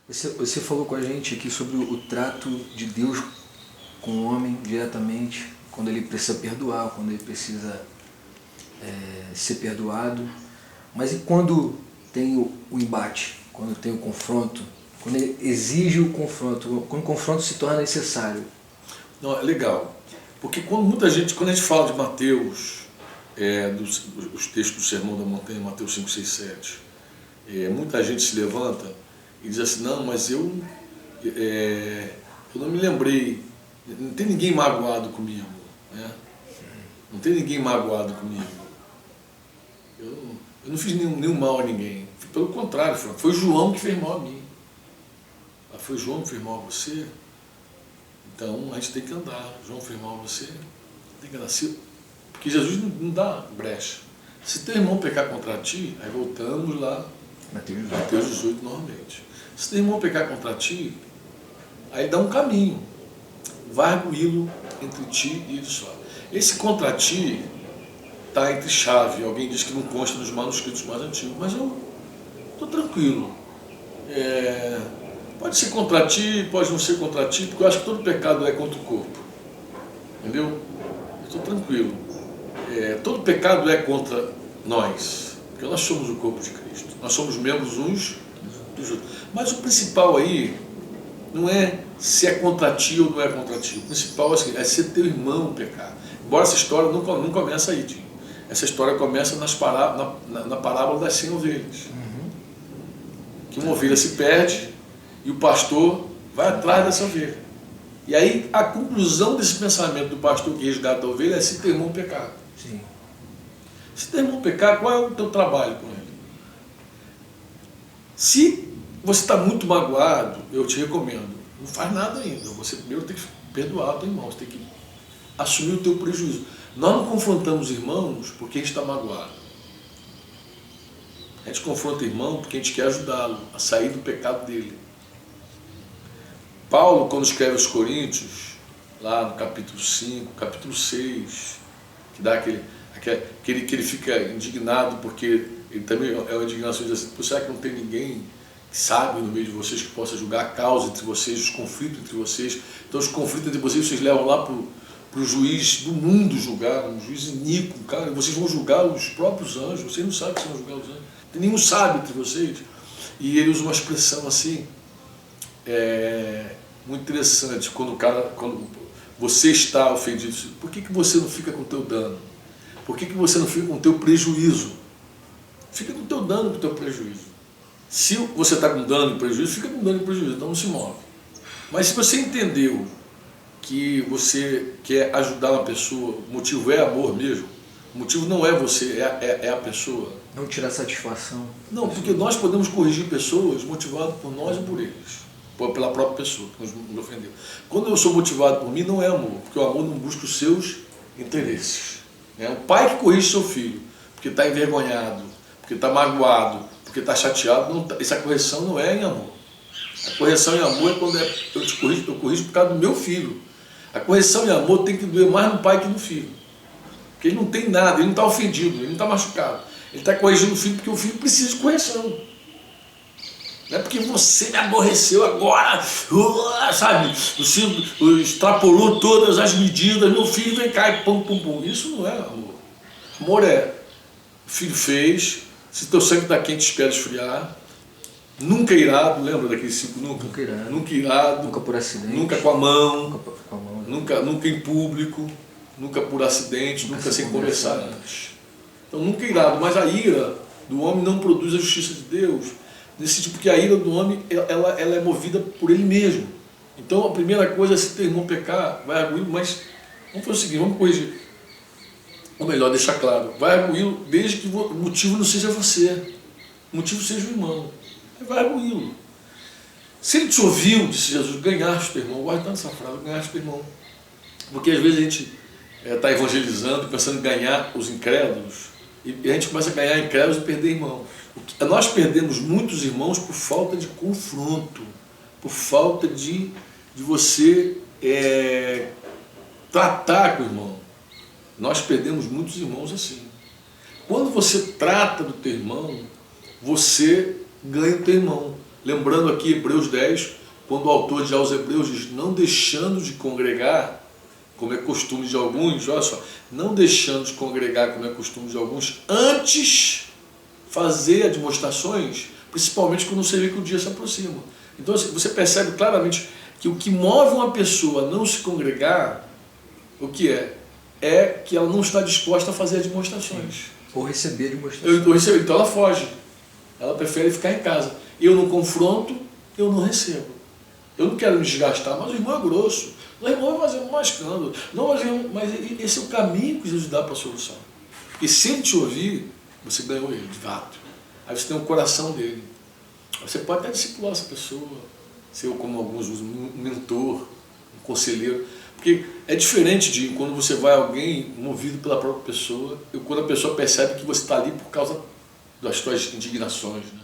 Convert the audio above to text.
Você falou com a gente aqui sobre o trato de Deus com o homem diretamente, quando ele precisa perdoar, quando ele precisa ser perdoado. Mas e quando tem o embate, quando tem o confronto, quando ele exige o confronto, quando o confronto se torna necessário? Não, é legal, porque quando a gente fala de Mateus, os textos do Sermão da Montanha, Mateus 5, 6, 7, muita gente se levanta e diz assim, não, mas eu não me lembrei, não tem ninguém magoado comigo, né? Não tem ninguém magoado comigo. Eu não fiz nenhum mal a ninguém. Pelo contrário, foi João que fez mal a mim. Foi João que fez mal a você? Então a gente tem que andar. João fez mal a você? Tem que andar. Porque Jesus não dá brecha. Se teu irmão pecar contra ti, aí voltamos lá, Mateus 18 novamente. Se teu irmão pecar contra ti, aí dá um caminho. Vai arguí-lo entre ti e ele só. Esse contra ti está entre chave. Alguém diz que não consta nos manuscritos mais antigos, mas eu estou tranquilo. Pode ser contra ti, pode não ser contra ti, porque eu acho que todo pecado é contra o corpo. Entendeu? Eu estou tranquilo. Todo pecado é contra nós, porque nós somos o corpo de Cristo. Nós somos membros uns dos outros. Mas o principal aí não é se é contra ti ou não é contra ti. O principal é se teu irmão pecar. Embora essa história não começa aí, Tim. Essa história começa na parábola das 100 ovelhas. Que uma ovelha se perde e o pastor vai atrás dessa ovelha. E aí a conclusão desse pensamento do pastor que resgata a ovelha é se teu irmão pecar. Sim. Se teu irmão pecar, qual é o teu trabalho com ele? Se você está muito magoado, eu te recomendo, não faz nada ainda. Você primeiro tem que perdoar o teu irmão, você tem que assumir o teu prejuízo. Nós não confrontamos irmãos porque a gente está magoado. A gente confronta irmão porque a gente quer ajudá-lo a sair do pecado dele. Paulo, quando escreve aos Coríntios, lá no capítulo 5, capítulo 6, que dá que ele fica indignado porque ele também é uma indignação de dizer assim, será que não tem ninguém que sabe no meio de vocês que possa julgar a causa entre vocês, os conflitos entre vocês? Então os conflitos entre vocês levam lá para o juiz do mundo julgar, um juiz iníquo, cara, e vocês vão julgar os próprios anjos, vocês não sabem que vocês vão julgar os anjos, nenhum sabe entre vocês. E ele usa uma expressão assim, muito interessante, quando você está ofendido, por que você não fica com o teu dano? Por que você não fica com o teu prejuízo? Fica com o teu dano, com o teu prejuízo. Se você está com dano e prejuízo, fica com dano e prejuízo, então não se move. Mas se você entendeu que você quer ajudar uma pessoa, o motivo é amor mesmo, o motivo não é você, é a pessoa. Não tirar satisfação. Não, porque nós podemos corrigir pessoas motivadas por nós ou por eles. Pela própria pessoa que nos ofendeu. Quando eu sou motivado por mim, não é amor, porque o amor não busca os seus interesses. O pai que corrige seu filho, porque está envergonhado, porque está magoado, porque está chateado, essa correção não é em amor. A correção em amor é quando eu corrijo por causa do meu filho. A correção em amor tem que doer mais no pai que no filho. Porque ele não tem nada, ele não está ofendido, ele não está machucado. Ele está corrigindo o filho porque o filho precisa de correção. Não é porque você me aborreceu agora, sabe? O filho extrapolou todas as medidas, meu filho vem cá e pum, pum, pum. Isso não é amor. Amor é, o filho fez, se teu sangue está quente, espera esfriar. Nunca irado, lembra daqueles 5 nunca? Nunca irado. Nunca irado. Nunca por acidente. Nunca com a mão. Nunca com a mão. Nunca em público. Nunca por acidente, nunca sem conversar antes. Então nunca irado, mas a ira do homem não produz a justiça de Deus. Nesse sentido, porque a ira do homem ela é movida por ele mesmo. Então a primeira coisa é se teu irmão pecar, vai arguí-lo, mas vamos fazer o seguinte, vamos corrigir. Ou melhor, deixar claro, vai arguí-lo desde que o motivo não seja você, o motivo seja o irmão. Vai arguí-lo. Se ele te ouviu, disse Jesus, ganhaste o teu irmão, guarda tanto essa frase, ganhaste o teu irmão. Porque às vezes a gente está evangelizando, pensando em ganhar os incrédulos, e a gente começa a ganhar incrédulos e perder irmãos. Nós perdemos muitos irmãos por falta de confronto, por falta de você tratar com o irmão. Nós perdemos muitos irmãos assim. Quando você trata do teu irmão, você ganha o teu irmão. Lembrando aqui Hebreus 10, quando o autor de aos Hebreus diz, não deixando de congregar, como é costume de alguns, olha só, não deixando de congregar, como é costume de alguns, antes fazer demonstrações, principalmente quando você vê que o dia se aproxima. Então você percebe claramente que o que move uma pessoa a não se congregar, o que é? É que ela não está disposta a fazer as demonstrações. Ou receber demonstrações. Então ela foge. Ela prefere ficar em casa. Eu não confronto, eu não recebo. Eu não quero me desgastar, mas o irmão é grosso. O irmão vai fazer um escândalo. Não, mas esse é o caminho que Jesus dá para a solução. E se ele te ouvir, você ganhou ele, de fato. Aí você tem o coração dele. Você pode até discipular essa pessoa, ser como alguns usam, um mentor, um conselheiro. Porque é diferente de quando você vai a alguém movido pela própria pessoa, e quando a pessoa percebe que você está ali por causa das suas indignações, né?